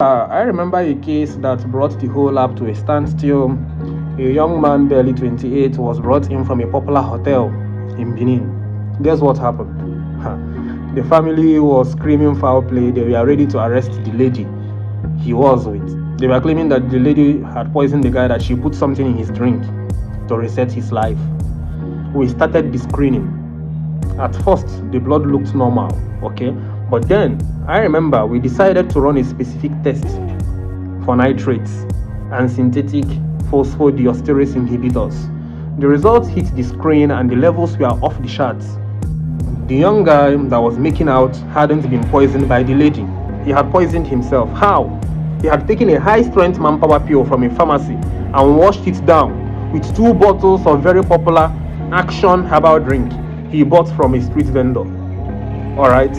I remember a case that brought the whole lab to a standstill. A young man, barely 28, was brought in from a popular hotel in Benin. Guess what happened? The family was screaming foul play. They were ready to arrest the lady he was with. They were claiming that the lady had poisoned the guy, that she put something in his drink to reset his life. We started the screening. At first, the blood looked normal, okay? But then, I remember we decided to run a specific test for nitrates and synthetic phosphodiesterase inhibitors. The results hit the screen and the levels were off the charts. The young guy that was making out hadn't been poisoned by the lady. He had poisoned himself. How? He had taken a high-strength manpower pill from a pharmacy and washed it down with 2 bottles of very popular Action herbal drink he bought from a street vendor. Alright?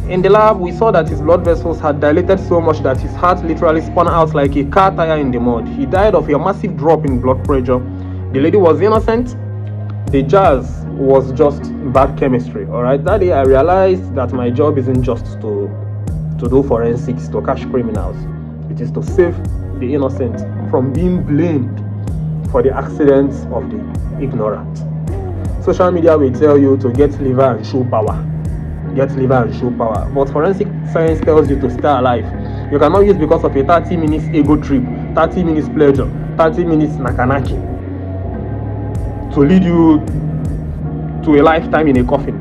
In the lab, we saw that his blood vessels had dilated so much that his heart literally spun out like a car tire in the mud. He died of a massive drop in blood pressure. The lady was innocent. The jazz was just bad chemistry. Alright? That day I realized that my job isn't just to do forensics, to catch criminals. It is to save the innocent from being blamed for the accidents of the ignorant. Social media will tell you to get liver and show power. Get liver and show power. But forensic science tells you to stay alive. You cannot use because of a 30 minutes ego trip, 30 minutes pleasure, 30 minutes nakanaki to lead you to a lifetime in a coffin.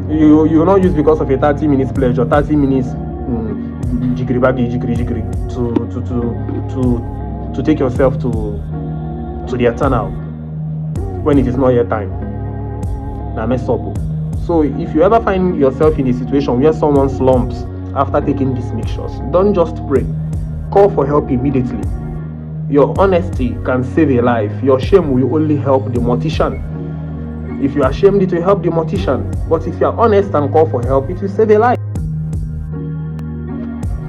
you will not use because of a 30 minutes pleasure, 30 minutes jigri to take yourself to the eternal when it is not your time. Now mess up. So if you ever find yourself in a situation where someone slumps after taking these mixtures, don't just pray. Call for help immediately. Your honesty can save a life. Your shame will only help the mortician. If you are ashamed, it will help the mortician. But if you are honest and call for help, it will save a life.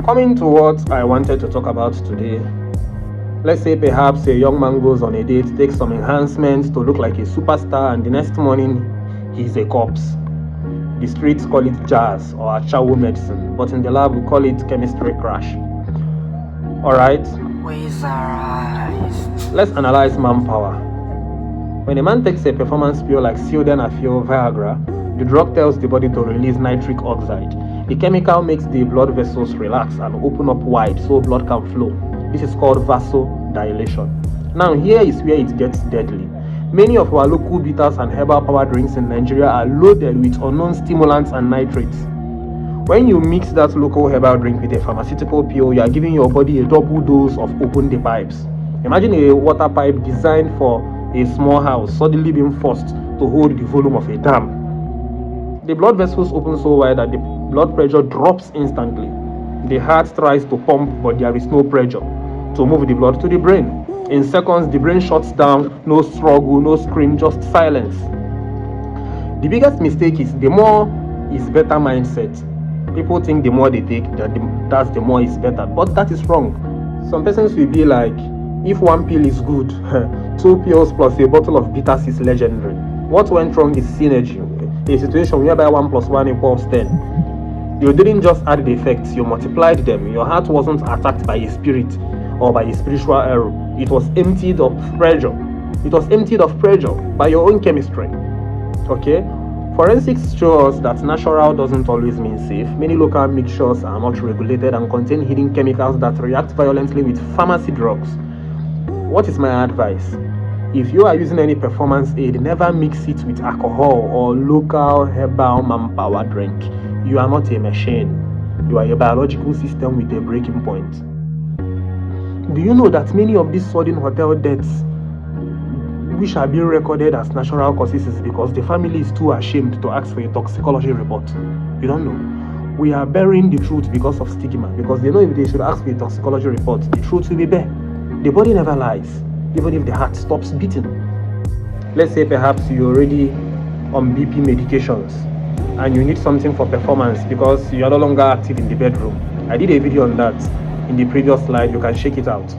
Coming to what I wanted to talk about today. Let's say perhaps a young man goes on a date, takes some enhancements to look like a superstar, and the next morning he's a corpse. The streets call it jazz or Ashawo medicine, but in the lab we call it chemistry crash. Alright? Let's analyze manpower. When a man takes a performance pill like sildenafil Viagra, the drug tells the body to release nitric oxide. The chemical makes the blood vessels relax and open up wide so blood can flow. This is called vasodilation. Now here is where it gets deadly. Many of our local bitters and herbal power drinks in Nigeria are loaded with unknown stimulants and nitrates. When you mix that local herbal drink with a pharmaceutical pill, you are giving your body a double dose of open the pipes. Imagine a water pipe designed for a small house suddenly being forced to hold the volume of a dam. The blood vessels open so wide that the blood pressure drops instantly. The heart tries to pump, but there is no pressure to move the blood to the brain. In seconds, the brain shuts down, no struggle, no scream, just silence. The biggest mistake is the more is better mindset. People think the more they take, that's the more is better, but that is wrong. Some persons will be like, if one pill is good, 2 pills plus a bottle of bitters is legendary. What went wrong is synergy, a situation whereby 1 + 1 = 10. You didn't just add the effects, you multiplied them. Your heart wasn't attacked by a spirit or by a spiritual arrow. It was emptied of pressure. It was emptied of pressure by your own chemistry. Okay? Forensics show us that natural doesn't always mean safe. Many local mixtures are not regulated and contain hidden chemicals that react violently with pharmacy drugs. What is my advice? If you are using any performance aid, never mix it with alcohol or local herbal manpower drink. You are not a machine. You are a biological system with a breaking point. Do you know that many of these sudden hotel deaths, which are being recorded as natural causes, is because the family is too ashamed to ask for a toxicology report? You don't know. We are burying the truth because of stigma, because they know if they should ask for a toxicology report, the truth will be bare. The body never lies, even if the heart stops beating. Let's say perhaps you're already on BP medications and you need something for performance because you are no longer active in the bedroom. I did a video on that in the previous slide. You can check it out.